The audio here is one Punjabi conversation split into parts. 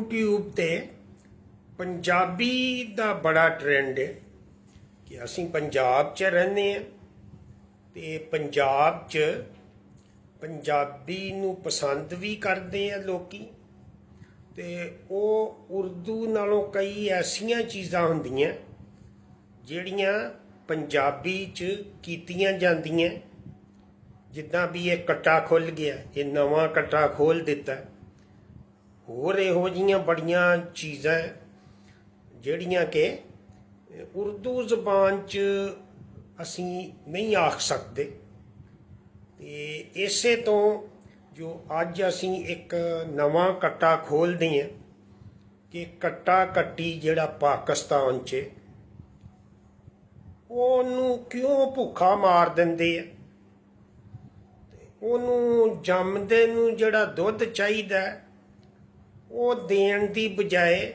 YouTube ਤੇ ਪੰਜਾਬੀ ਦਾ ਬੜਾ ਟ੍ਰੈਂਡ ਹੈ ਕਿ ਅਸੀਂ ਪੰਜਾਬ 'ਚ ਰਹਿੰਦੇ ਹਾਂ ਤੇ ਪੰਜਾਬ 'ਚ ਪੰਜਾਬੀ ਨੂੰ ਪਸੰਦ ਵੀ ਕਰਦੇ ਆ ਲੋਕੀ ਤੇ ਉਹ ਉਰਦੂ ਨਾਲੋਂ ਕਈ ਐਸੀਆਂ ਚੀਜ਼ਾਂ ਹੁੰਦੀਆਂ ਜਿਹੜੀਆਂ ਪੰਜਾਬੀ 'ਚ ਕੀਤੀਆਂ ਜਾਂਦੀਆਂ। ਜਿੱਦਾਂ ਵੀ ਇਹ ਕੱਟਾ ਖੁੱਲ੍ਹ ਗਿਆ, ਇਹ ਨਵਾਂ ਕੱਟਾ ਖੋਲ੍ਹ ਦਿੱਤਾ। ਹੋਰ ਇਹੋ ਜਿਹੀਆਂ ਬੜੀਆਂ ਚੀਜ਼ਾਂ ਜਿਹੜੀਆਂ ਕਿ ਉਰਦੂ ਜ਼ਬਾਨ 'ਚ ਅਸੀਂ ਨਹੀਂ ਆਖ ਸਕਦੇ। ਤੇ ਇਸੇ ਤੋਂ ਜੋ ਅੱਜ ਅਸੀਂ ਇੱਕ ਨਵਾਂ ਕੱਟਾ ਖੋਲ੍ਹਦੇ ਹਾਂ ਕਿ ਕੱਟਾ ਕੱਟੀ ਜਿਹੜਾ ਪਾਕਿਸਤਾਨ 'ਚ ਉਹਨੂੰ ਕਿਉਂ ਭੁੱਖਾ ਮਾਰ ਦਿੰਦੇ ਆ। ਉਹਨੂੰ ਜੰਮਦੇ ਨੂੰ ਜਿਹੜਾ ਦੁੱਧ ਚਾਹੀਦਾ ਉਹ ਦੇਣ ਦੀ ਬਜਾਏ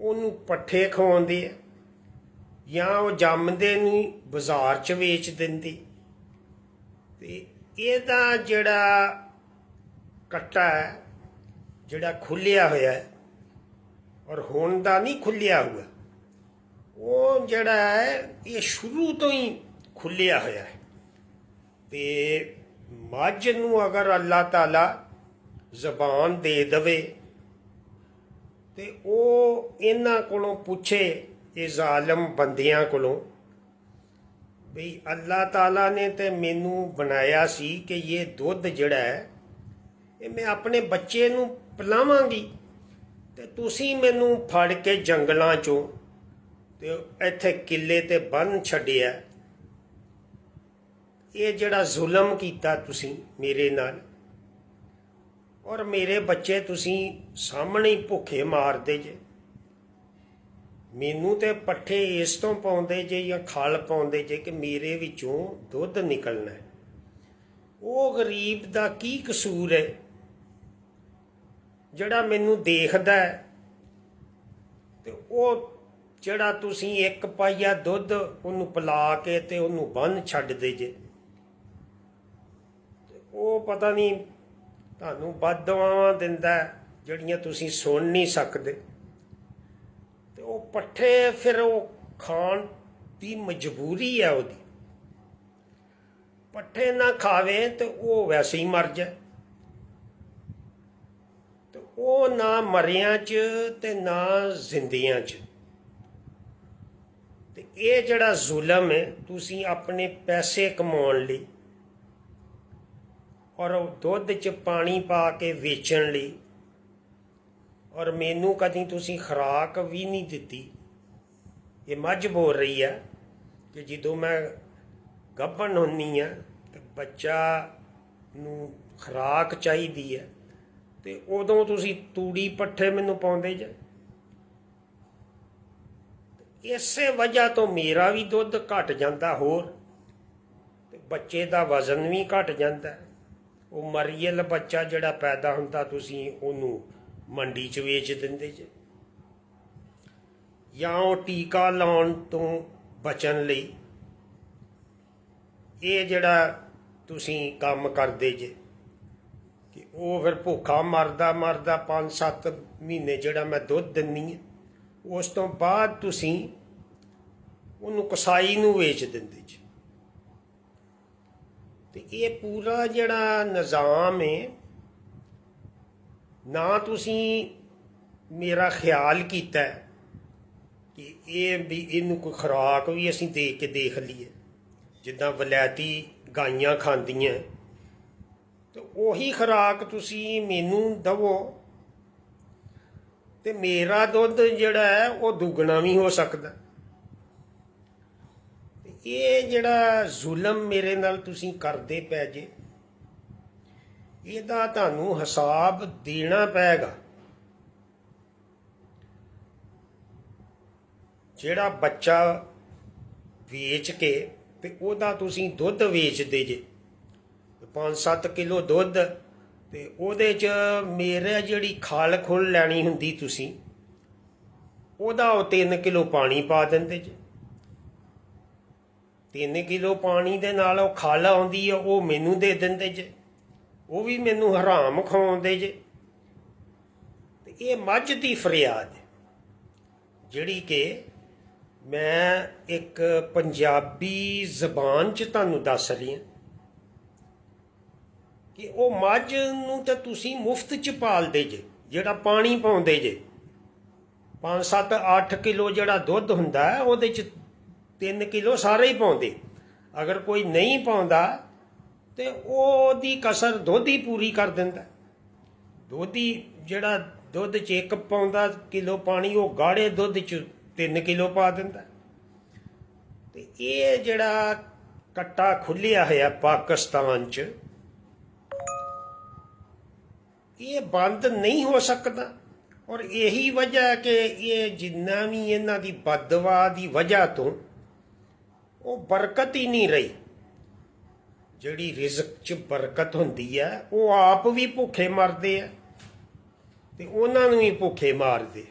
ਉਹਨੂੰ ਪੱਠੇ ਖਵਾਉਂਦੇ ਆ ਜਾਂ ਉਹ ਜੰਮਦੇ ਨੂੰ ਬਾਜ਼ਾਰ 'ਚ ਵੇਚ ਦਿੰਦੇ। ਤੇ ਇਹਦਾ ਜਿਹੜਾ ਕੱਟਾ ਹੈ ਜਿਹੜਾ ਖੁੱਲ੍ਹਿਆ ਹੋਇਆ ਹੈ ਔਰ ਹੁਣ ਦਾ ਨਹੀਂ ਖੁੱਲ੍ਹਿਆ ਹੋਇਆ, ਉਹ ਜਿਹੜਾ ਹੈ ਇਹ ਸ਼ੁਰੂ ਤੋਂ ਹੀ ਖੁੱਲ੍ਹਿਆ ਹੋਇਆ ਹੈ। ਤੇ ਮੱਝ ਨੂੰ ਅਗਰ ਅੱਲਾਹ ਤਾਲਾ ਜ਼ਬਾਨ ਦੇ ਦੇਵੇ ਤੇ ਉਹ ਇਹਨਾਂ ਕੋਲੋਂ ਪੁੱਛੇ, ਇਹ ਜ਼ਾਲਮ ਬੰਦਿਆਂ ਕੋਲੋਂ, ਬਈ ਅੱਲਾਹ ਤਾਲਾ ਨੇ ਤੇ ਮੈਨੂੰ ਬਣਾਇਆ ਸੀ ਕਿ ਇਹ ਦੁੱਧ ਜਿਹੜਾ ਹੈ ਇਹ ਮੈਂ ਆਪਣੇ ਬੱਚੇ ਨੂੰ ਪਿਲਾਵਾਂਗੀ ਤੇ ਤੁਸੀਂ ਮੈਨੂੰ ਫੜ ਕੇ ਜੰਗਲਾਂ 'ਚੋਂ ਤੇ ਇੱਥੇ ਕਿੱਲੇ ਤੇ ਬੰਨ੍ਹ ਛੱਡਿਆ। ਇਹ ਜਿਹੜਾ ਜ਼ੁਲਮ ਕੀਤਾ ਤੁਸੀਂ ਮੇਰੇ ਨਾਲ ਔਰ ਮੇਰੇ ਬੱਚੇ ਤੁਸੀਂ ਸਾਹਮਣੇ ਹੀ ਭੁੱਖੇ ਮਾਰਦੇ ਜੇ। ਮੈਨੂੰ ਤੇ ਪੱਠੇ ਇਸ ਤੋਂ ਪਾਉਂਦੇ ਜੇ ਜਾਂ ਖਲ ਪਾਉਂਦੇ ਜੇ ਕਿ ਮੇਰੇ ਵਿੱਚੋਂ ਦੁੱਧ ਨਿਕਲਣਾ। ਉਹ ਗਰੀਬ ਦਾ ਕੀ ਕਸੂਰ ਹੈ ਜਿਹੜਾ ਮੈਨੂੰ ਦੇਖਦਾ ਤੇ ਉਹ ਜਿਹੜਾ ਤੁਸੀਂ ਇੱਕ ਪਾਈਆ ਦੁੱਧ ਉਹਨੂੰ ਪਿਲਾ ਕੇ ਤੇ ਉਹਨੂੰ ਬੰਨ੍ਹ ਛੱਡਦੇ ਜੇ। ਉਹ ਪਤਾ ਨਹੀਂ ਤੁਹਾਨੂੰ ਬਦਦੁਆਵਾਂ ਦਿੰਦਾ ਜਿਹੜੀਆਂ ਤੁਸੀਂ ਸੁਣ ਨਹੀਂ ਸਕਦੇ। ਤੇ ਉਹ ਪੱਠੇ ਫਿਰ ਉਹ ਖਾਣ ਦੀ ਮਜਬੂਰੀ ਹੈ ਉਹਦੀ। ਪੱਠੇ ਨਾ ਖਾਵੇ ਤੇ ਉਹ ਵੈਸੇ ਹੀ ਮਰ ਜਾਏ। ਤੇ ਉਹ ਨਾ ਮਰਿਆਂ 'ਚ ਤੇ ਨਾ ਜ਼ਿੰਦਿਆਂ 'ਚ। ਤੇ ਇਹ ਜਿਹੜਾ ਜ਼ੁਲਮ ਹੈ ਤੁਸੀਂ ਆਪਣੇ ਪੈਸੇ ਕਮਾਉਣ ਲਈ ਔਰ ਦੁੱਧ 'ਚ ਪਾਣੀ ਪਾ ਕੇ ਵੇਚਣ ਲਈ, ਔਰ ਮੈਨੂੰ ਕਦੀ ਤੁਸੀਂ ਖੁਰਾਕ ਵੀ ਨਹੀਂ ਦਿੱਤੀ। ਇਹ ਮੱਝ ਬੋਲ ਰਹੀ ਹੈ ਕਿ ਜਦੋਂ ਮੈਂ ਗੱਭਣ ਹੁੰਦੀ ਹਾਂ ਤੇ ਬੱਚਾ ਨੂੰ ਖੁਰਾਕ ਚਾਹੀਦੀ ਹੈ ਤੇ ਉਦੋਂ ਤੁਸੀਂ ਤੂੜੀ ਪੱਠੇ ਮੈਨੂੰ ਪਾਉਂਦੇ ਜੇ। ਇਸੇ ਵਜ੍ਹਾ ਤੋਂ ਮੇਰਾ ਵੀ ਦੁੱਧ ਘਟ ਜਾਂਦਾ ਹੋਰ ਤੇ ਬੱਚੇ ਦਾ ਵਜ਼ਨ ਵੀ ਘਟ ਜਾਂਦਾ। ਉਹ ਮਰੀਅਲ ਬੱਚਾ ਜਿਹੜਾ ਪੈਦਾ ਹੁੰਦਾ ਤੁਸੀਂ ਉਹਨੂੰ ਮੰਡੀ 'ਚ ਵੇਚ ਦਿੰਦੇ ਜੇ ਜਾਂ ਉਹ ਟੀਕਾ ਲਾਉਣ ਤੋਂ ਬਚਣ ਲਈ ਇਹ ਜਿਹੜਾ ਤੁਸੀਂ ਕੰਮ ਕਰਦੇ ਜੇ ਕਿ ਉਹ ਫਿਰ ਭੁੱਖਾ ਮਰਦਾ ਮਰਦਾ 5-7 ਮਹੀਨੇ ਜਿਹੜਾ ਮੈਂ ਦੁੱਧ ਦਿੰਦੀ ਹਾਂ ਉਸ ਤੋਂ ਬਾਅਦ ਤੁਸੀਂ ਉਹਨੂੰ ਕਸਾਈ ਨੂੰ ਵੇਚ ਦਿੰਦੇ ਜੀ। ਤੇ ਇਹ ਪੂਰਾ ਜਿਹੜਾ ਨਿਜ਼ਾਮ ਹੈ ਨਾ ਤੁਸੀਂ ਮੇਰਾ ਖਿਆਲ ਕੀਤਾ ਕਿ ਇਹ ਵੀ ਇਹਨੂੰ ਕੋਈ ਖੁਰਾਕ ਵੀ ਅਸੀਂ ਦੇ ਕੇ ਦੇਖ ਲਈਏ ਜਿੱਦਾਂ ਵਲੈਤੀ ਗਾਈਆਂ ਖਾਂਦੀਆਂ ਤੇ ਉਹੀ ਖੁਰਾਕ ਤੁਸੀਂ ਮੈਨੂੰ ਦੇਵੋ ਤੇ ਮੇਰਾ ਦੁੱਧ ਜਿਹੜਾ ਹੈ ਉਹ ਦੁੱਗਣਾ ਵੀ ਹੋ ਸਕਦਾ। ਇਹ ਜਿਹੜਾ ਜ਼ੁਲਮ ਮੇਰੇ ਨਾਲ ਤੁਸੀਂ ਕਰਦੇ ਪਏ ਜੇ ਇਹਦਾ ਤੁਹਾਨੂੰ ਹਿਸਾਬ ਦੇਣਾ ਪਏਗਾ। ਜਿਹੜਾ ਬੱਚਾ ਵੇਚ ਕੇ ਤੇ ਉਹਦਾ ਤੁਸੀਂ ਦੁੱਧ ਵੇਚਦੇ ਜੇ 5-7 ਕਿਲੋ ਦੁੱਧ ਤੇ ਉਹਦੇ 'ਚ ਮੇਰੇ ਜਿਹੜੀ ਖਲ ਖੁੱਲ ਲੈਣੀ ਹੁੰਦੀ ਤੁਸੀਂ ਉਹਦਾ ਉਹ 3 ਕਿਲੋ ਪਾਣੀ ਪਾ ਦਿੰਦੇ ਜੇ। 3 ਕਿਲੋ ਪਾਣੀ ਦੇ ਨਾਲ ਉਹ ਖਲ ਆਉਂਦੀ ਹੈ ਉਹ ਮੈਨੂੰ ਦੇ ਦਿੰਦੇ ਜੇ। ਉਹ ਵੀ ਮੈਨੂੰ ਹਰਾਮ ਖਵਾਉਂਦੇ ਜੇ। ਤੇ ਤੇ ਇਹ ਮੱਝ ਦੀ ਫਰਿਆਦ ਹੈ, ਜਿਹੜੀ ਕਿ ਮੈਂ ਇੱਕ ਪੰਜਾਬੀ ਜ਼ਬਾਨ 'ਚ ਤੁਹਾਨੂੰ ਦੱਸ ਰਹੀ ਹਾਂ ਕਿ ਉਹ ਮੱਝ ਨੂੰ ਤਾਂ ਤੁਸੀਂ ਮੁਫਤ 'ਚ ਪਾਲਦੇ ਜੇ, ਜਿਹੜਾ ਪਾਣੀ ਪਾਉਂਦੇ ਜੇ 5 7 8 ਕਿਲੋ ਜਿਹੜਾ ਦੁੱਧ ਹੁੰਦਾ ਹੈ ਉਹਦੇ 'ਚ 3 ਕਿਲੋ ਸਾਰੇ ਹੀ ਪਾਉਂਦੇ। ਅਗਰ ਕੋਈ ਨਹੀਂ ਪਾਉਂਦਾ ਤੇ ਉਹਦੀ ਕਸਰ ਦੁੱਧ ਹੀ ਪੂਰੀ ਕਰ ਦਿੰਦਾ। ਦੁੱਧ ਹੀ ਜਿਹੜਾ ਦੁੱਧ 'ਚ 1 ਪਾਉਂਦਾ ਕਿਲੋ ਪਾਣੀ, ਉਹ ਗਾੜੇ ਦੁੱਧ 'ਚ 3 ਕਿਲੋ ਪਾ ਦਿੰਦਾ। ਤੇ ਇਹ ਜਿਹੜਾ ਕੱਟਾ ਖੁੱਲਿਆ ਹੋਇਆ ਪਾਕਿਸਤਾਨ 'ਚ, ਇਹ ਬੰਦ ਨਹੀਂ ਹੋ ਸਕਦਾ। ਔਰ ਇਹੀ ਵਜ੍ਹਾ ਕਿ ਇਹ ਜਿੰਨਾ ਵੀ ਇਹਨਾਂ ਦੀ ਬਦਦੁਆ ਦੀ ਵਜ੍ਹਾ ਤੋਂ ਉਹ ਬਰਕਤ ਹੀ ਨਹੀਂ ਰਹੀ। ਜਿਹੜੀ ਰਿਜ਼ਕ 'ਚ ਬਰਕਤ ਹੁੰਦੀ ਹੈ ਉਹ ਆਪ ਵੀ ਭੁੱਖੇ ਮਰਦੇ ਆ ਤੇ ਉਹਨਾਂ ਨੂੰ ਵੀ ਭੁੱਖੇ ਮਾਰਦੇ।